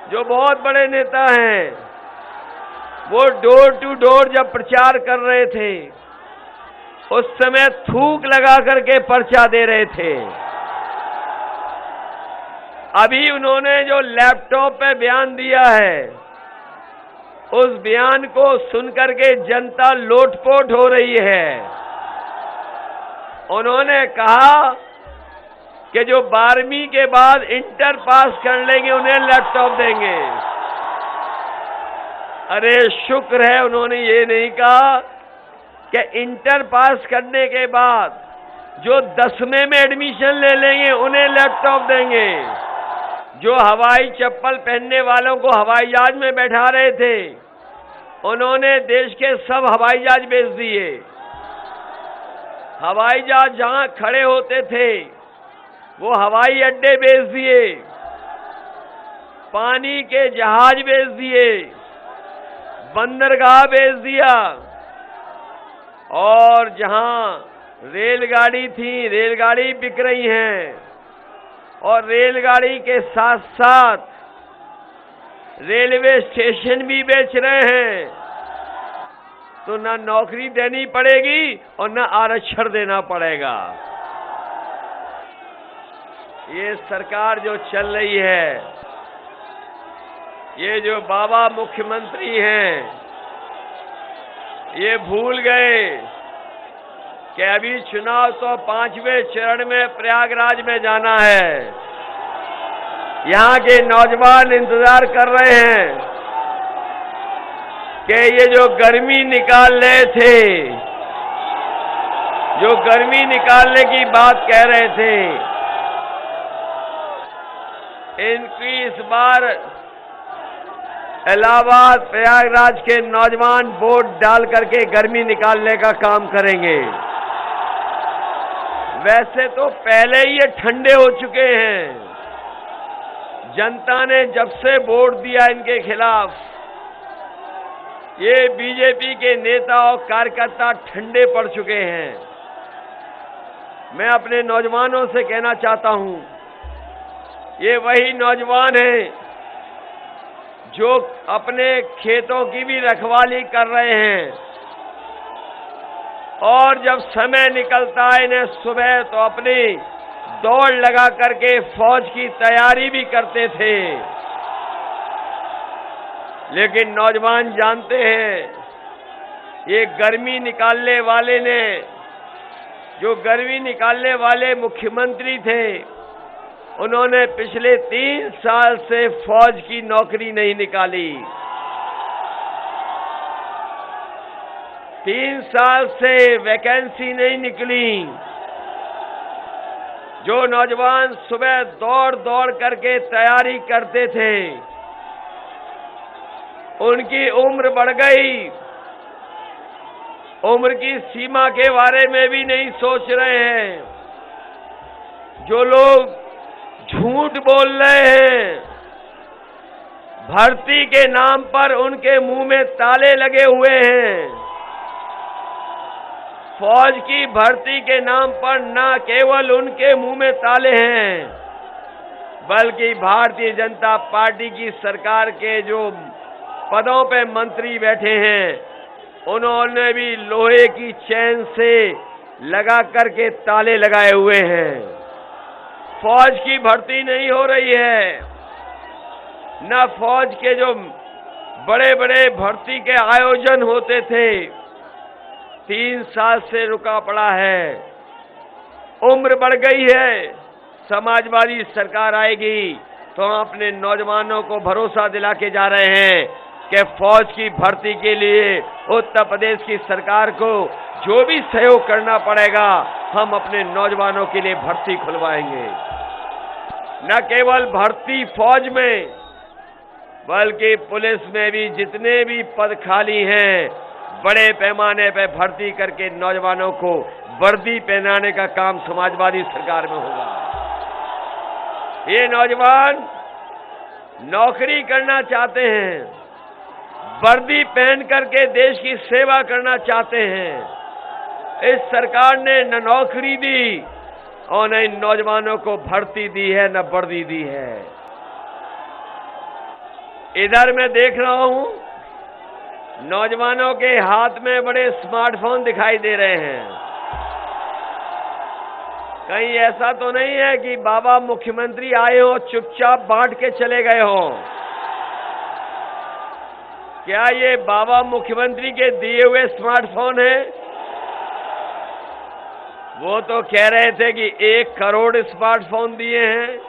जो बहुत बड़े नेता हैं, वो डोर टू डोर जब प्रचार कर रहे थे उस समय थूक लगा करके पर्चा दे रहे थे। अभी उन्होंने जो लैपटॉप पे बयान दिया है, उस बयान को सुनकर के जनता लोटपोट हो रही है। उन्होंने कहा कि जो 12वीं के बाद इंटर पास कर लेंगे उन्हें लैपटॉप देंगे। अरे शुक्र है उन्होंने ये नहीं कहा कि इंटर पास करने के बाद जो 10वें में एडमिशन ले लेंगे उन्हें लैपटॉप देंगे। जो हवाई चप्पल पहनने वालों को हवाई जहाज में बैठा रहे थे, उन्होंने देश के सब हवाई जहाज बेच दिए। हवाई जहाज जहां खड़े होते थे वो हवाई अड्डे बेच दिए, पानी के जहाज बेच दिए, बंदरगाह बेच दिया, और जहां रेलगाड़ी थी, रेलगाड़ी बिक रही हैं, और रेलगाड़ी के साथ साथ रेलवे स्टेशन भी बेच रहे हैं। तो ना नौकरी देनी पड़ेगी और ना आरक्षण देना पड़ेगा। ये सरकार जो चल रही है, ये जो बाबा मुख्यमंत्री हैं, ये भूल गए कि अभी चुनाव तो 5वें चरण में प्रयागराज में जाना है। यहाँ के नौजवान इंतजार कर रहे हैं कि ये जो गर्मी निकाल रहे थे, जो गर्मी निकालने की बात कह रहे थे, इनकी इस बार इलाहाबाद प्रयागराज के नौजवान वोट डाल करके गर्मी निकालने का काम करेंगे। वैसे तो पहले ही ये ठंडे हो चुके हैं। जनता ने जब से वोट दिया इनके खिलाफ, ये बीजेपी के नेता और कार्यकर्ता ठंडे पड़ चुके हैं। मैं अपने नौजवानों से कहना चाहता हूं, ये वही नौजवान हैं जो अपने खेतों की भी रखवाली कर रहे हैं, और जब समय निकलता है इन्हें सुबह तो अपनी दौड़ लगा करके फौज की तैयारी भी करते थे। लेकिन नौजवान जानते हैं, ये गर्मी निकालने वाले ने, जो गर्मी निकालने वाले मुख्यमंत्री थे, उन्होंने पिछले 3 साल से फौज की नौकरी नहीं निकाली। 3 साल से वैकेंसी नहीं निकली। जो नौजवान सुबह दौड़ दौड़ करके तैयारी करते थे, उनकी उम्र बढ़ गई। उम्र की सीमा के बारे में भी नहीं सोच रहे हैं। जो लोग झूठ बोल रहे हैं, भर्ती के नाम पर उनके मुंह में ताले लगे हुए हैं। फौज की भर्ती के नाम पर न केवल उनके मुंह में ताले हैं, बल्कि भारतीय जनता पार्टी की सरकार के जो पदों पे मंत्री बैठे हैं, उन्होंने भी लोहे की चैन से लगा करके ताले लगाए हुए हैं। फौज की भर्ती नहीं हो रही है, न फौज के जो बड़े बड़े भर्ती के आयोजन होते थे, 3 साल से रुका पड़ा है। उम्र बढ़ गई है। समाजवादी सरकार आएगी तो हम अपने नौजवानों को भरोसा दिला के जा रहे हैं कि फौज की भर्ती के लिए उत्तर प्रदेश की सरकार को जो भी सहयोग करना पड़ेगा, हम अपने नौजवानों के लिए भर्ती खुलवाएंगे। न केवल भर्ती फौज में, बल्कि पुलिस में भी जितने भी पद खाली हैं, बड़े पैमाने पर भर्ती करके नौजवानों को वर्दी पहनाने का काम समाजवादी सरकार में होगा। ये नौजवान नौकरी करना चाहते हैं, वर्दी पहन करके देश की सेवा करना चाहते हैं। इस सरकार ने न नौकरी दी और न इन नौजवानों को भर्ती दी है, न वर्दी दी है। इधर मैं देख रहा हूं नौजवानों के हाथ में बड़े स्मार्टफोन दिखाई दे रहे हैं। कहीं ऐसा तो नहीं है कि बाबा मुख्यमंत्री आए हो चुपचाप बांट के चले गए हो? क्या ये बाबा मुख्यमंत्री के दिए हुए स्मार्टफोन हैं? वो तो कह रहे थे कि 1 करोड़ स्मार्टफोन दिए हैं।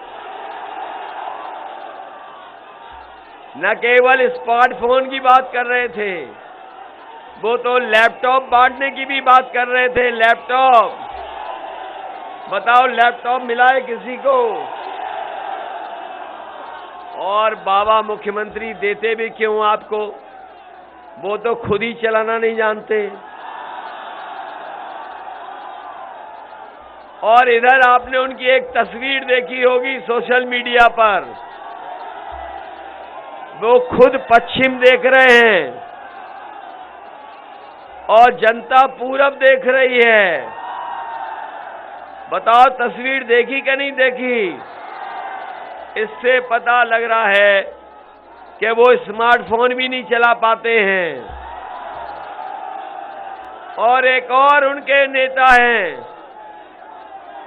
न केवल स्मार्टफोन की बात कर रहे थे, वो तो लैपटॉप बांटने की भी बात कर रहे थे। लैपटॉप, बताओ लैपटॉप मिला है किसी को? और बाबा मुख्यमंत्री देते भी क्यों आपको? वो तो खुद ही चलाना नहीं जानते। और इधर आपने उनकी एक तस्वीर देखी होगी सोशल मीडिया पर, वो खुद पश्चिम देख रहे हैं और जनता पूरब देख रही है। बताओ तस्वीर देखी कि नहीं देखी? इससे पता लग रहा है कि वो स्मार्टफोन भी नहीं चला पाते हैं। और एक और उनके नेता हैं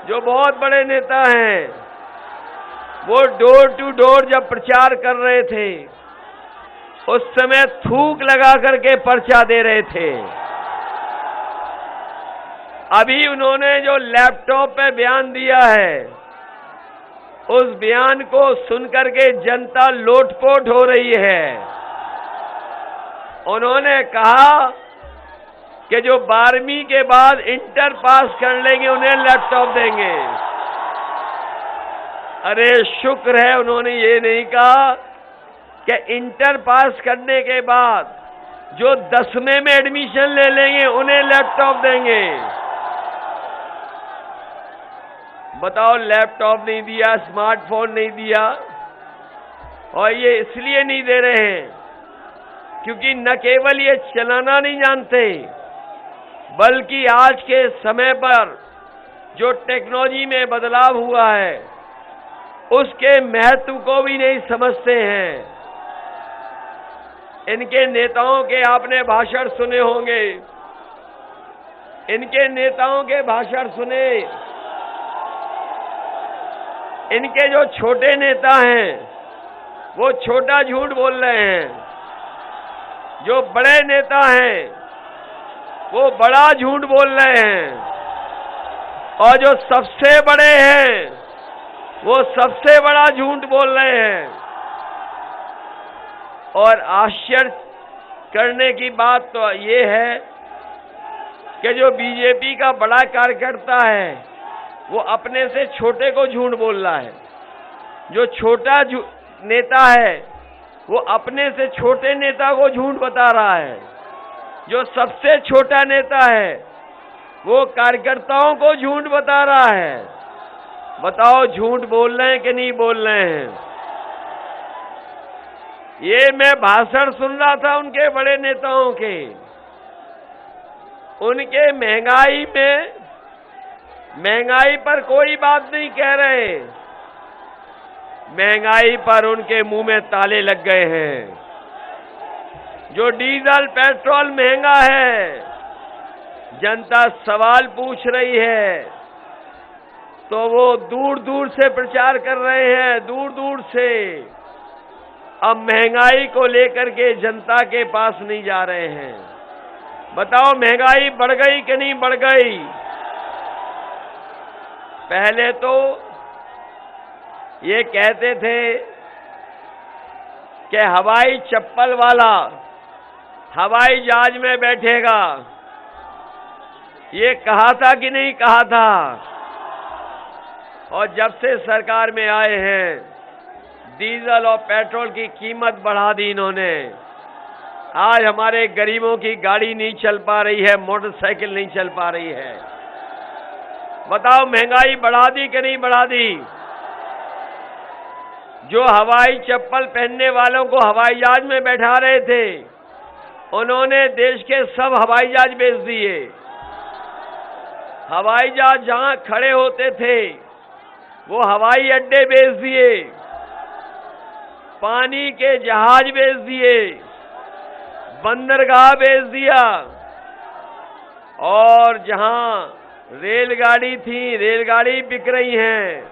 जो बहुत बड़े नेता हैं, वो डोर टू डोर जब प्रचार कर रहे थे उस समय थूक लगा करके पर्चा दे रहे थे। अभी उन्होंने जो लैपटॉप पे बयान दिया है, उस बयान को सुनकर के जनता लोटपोट हो रही है। उन्होंने कहा कि जो 12वीं के बाद इंटर पास कर लेंगे उन्हें लैपटॉप देंगे। अरे शुक्र है उन्होंने ये नहीं कहा कि इंटर पास करने के बाद जो 10वें में एडमिशन ले लेंगे उन्हें लैपटॉप देंगे। बताओ लैपटॉप नहीं दिया, स्मार्टफोन नहीं दिया। और ये इसलिए नहीं दे रहे हैं क्योंकि न केवल ये चलाना नहीं जानते, बल्कि आज के समय पर जो टेक्नोलॉजी में बदलाव हुआ है उसके महत्व को भी नहीं समझते हैं। इनके नेताओं के आपने भाषण सुने होंगे, इनके नेताओं के भाषण सुने। इनके जो छोटे नेता हैं वो छोटा झूठ बोल रहे हैं, जो बड़े नेता हैं वो बड़ा झूठ बोल रहे हैं, और जो सबसे बड़े हैं वो सबसे बड़ा झूठ बोल रहे हैं। और आश्चर्य करने की बात तो ये है कि जो बीजेपी का बड़ा कार्यकर्ता है वो अपने से छोटे को झूठ बोल रहा है। जो छोटा नेता है वो अपने से छोटे नेता को झूठ बता रहा है। जो सबसे छोटा नेता है वो कार्यकर्ताओं को झूठ बता रहा है। बताओ झूठ बोल रहे हैं कि नहीं बोल रहे हैं? ये मैं भाषण सुन रहा था उनके बड़े नेताओं के, उनके महंगाई पर कोई बात नहीं कह रहे। महंगाई पर उनके मुंह में ताले लग गए हैं। जो डीजल पेट्रोल महंगा है, जनता सवाल पूछ रही है तो वो दूर दूर से प्रचार कर रहे हैं, दूर दूर से। अब महंगाई को लेकर के जनता के पास नहीं जा रहे हैं। बताओ महंगाई बढ़ गई कि नहीं बढ़ गई? पहले तो ये कहते थे कि हवाई चप्पल वाला हवाई जहाज में बैठेगा। ये कहा था कि नहीं कहा था? और जब से सरकार में आए हैं डीजल और पेट्रोल की कीमत बढ़ा दी इन्होंने। आज हमारे गरीबों की गाड़ी नहीं चल पा रही है, मोटरसाइकिल नहीं चल पा रही है। बताओ महंगाई बढ़ा दी कि नहीं बढ़ा दी? जो हवाई चप्पल पहनने वालों को हवाई जहाज में बैठा रहे थे उन्होंने देश के सब हवाई जहाज बेच दिए। हवाई जहाज जहां खड़े होते थे वो हवाई अड्डे बेच दिए। पानी के जहाज बेच दिए, बंदरगाह बेच दिया, और जहां रेलगाड़ी थी, रेलगाड़ी बिक रही हैं,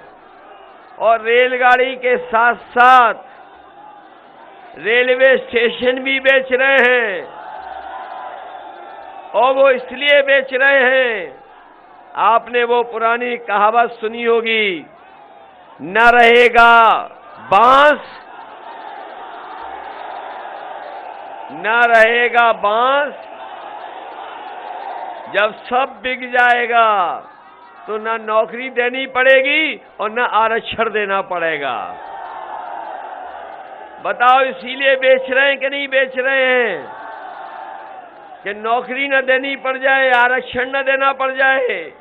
और रेलगाड़ी के साथ साथ रेलवे स्टेशन भी बेच रहे हैं। और वो इसलिए बेच रहे हैं, आपने वो पुरानी कहावत सुनी होगी, न रहेगा बांस, न रहेगा बांस, जब सब बिक जाएगा तो न नौकरी देनी पड़ेगी और न आरक्षण देना पड़ेगा। बताओ, इसीलिए बेच रहे हैं कि नहीं बेच रहे हैं कि नौकरी न देनी पड़ जाए, आरक्षण न देना पड़ जाए?